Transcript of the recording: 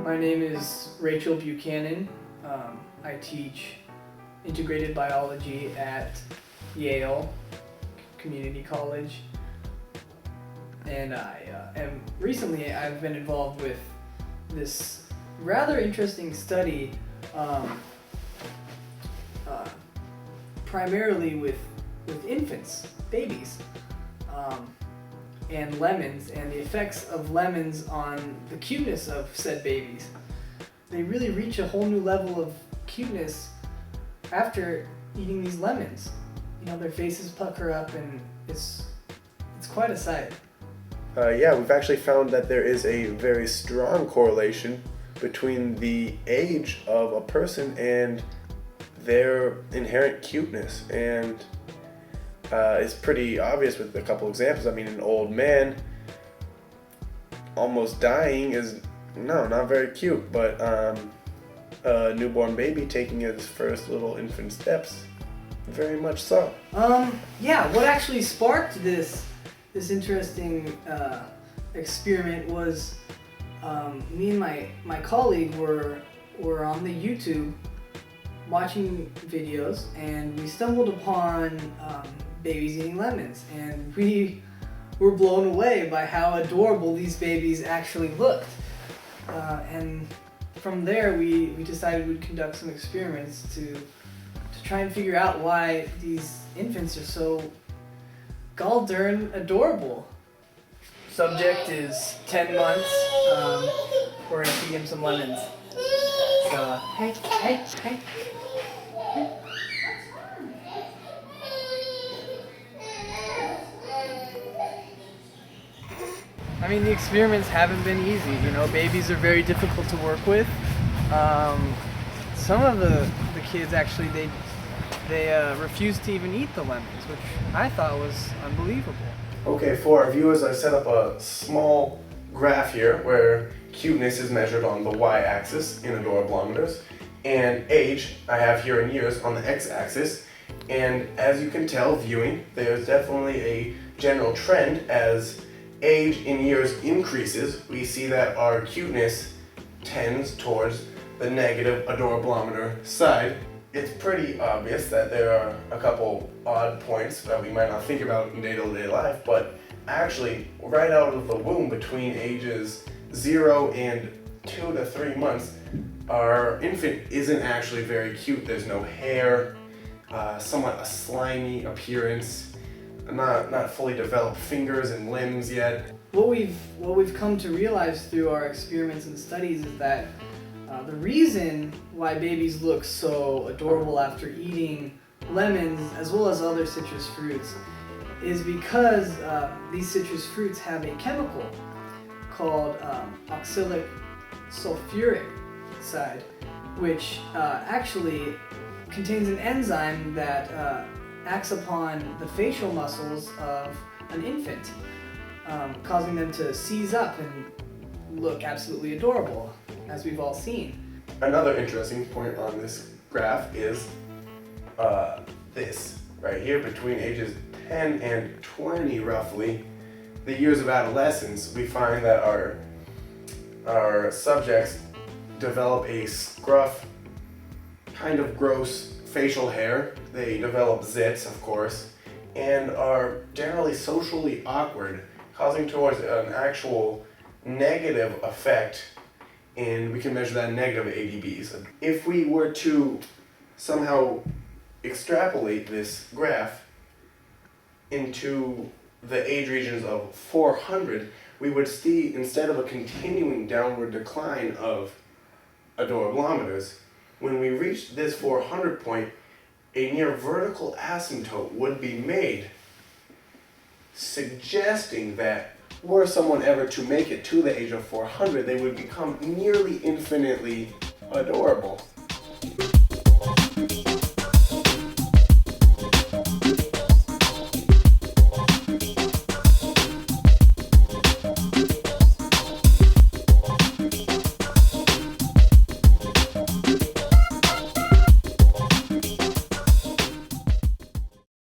My name is Rachel Buchanan. I teach integrated biology at Yale Community College, and recently I've been involved with this rather interesting study, primarily with infants, babies, and lemons, and the effects of lemons on the cuteness of said babies. They really reach a whole new level of cuteness after eating these lemons. You know, their faces pucker up, and it's quite a sight. Yeah, we've actually found that there is a very strong correlation between the age of a person and their inherent cuteness, and it's pretty obvious with a couple examples. I mean, an old man almost dying is not very cute, but a newborn baby taking his first little infant steps, very much so. Yeah, what actually sparked this interesting experiment was me and my colleague were on the YouTube watching videos, and we stumbled upon babies eating lemons, and we were blown away by how adorable these babies actually looked. And from there, we decided we'd conduct some experiments to try and figure out why these infants are so gall darn adorable. Subject is 10 months. We're gonna feed him some lemons. So, hey. I mean, the experiments haven't been easy. You know, babies are very difficult to work with. Some of the kids actually, they refused to even eat the lemons, which I thought was unbelievable. Okay, for our viewers, I set up a small graph here where cuteness is measured on the y-axis in adorablometers, and age I have here in years on the x-axis. And as you can tell, viewing, there's definitely a general trend. As age in years increases, we see that our cuteness tends towards the negative adorablometer side. It's pretty obvious that there are a couple odd points that we might not think about in day-to-day life, but actually, right out of the womb, between ages 0 and 2 to 3 months, our infant isn't actually very cute. There's no hair, somewhat a slimy appearance, not fully developed fingers and limbs yet. What we've come to realize through our experiments and studies is that the reason why babies look so adorable after eating lemons as well as other citrus fruits is because these citrus fruits have a chemical called oxalic sulfuric acid, which actually contains an enzyme that acts upon the facial muscles of an infant, causing them to seize up and look absolutely adorable, as we've all seen. Another interesting point on this graph is this right here, between ages 10 and 20 roughly, the years of adolescence, we find that our subjects develop a scruff, kind of gross facial hair. They develop zits, of course, and are generally socially awkward, causing towards an actual negative effect, and we can measure that in negative ADBs. If we were to somehow extrapolate this graph into the age regions of 400, we would see, instead of a continuing downward decline of adorablometers, when we reach this 400 point, a near vertical asymptote would be made, suggesting that were someone ever to make it to the age of 400, they would become nearly infinitely adorable.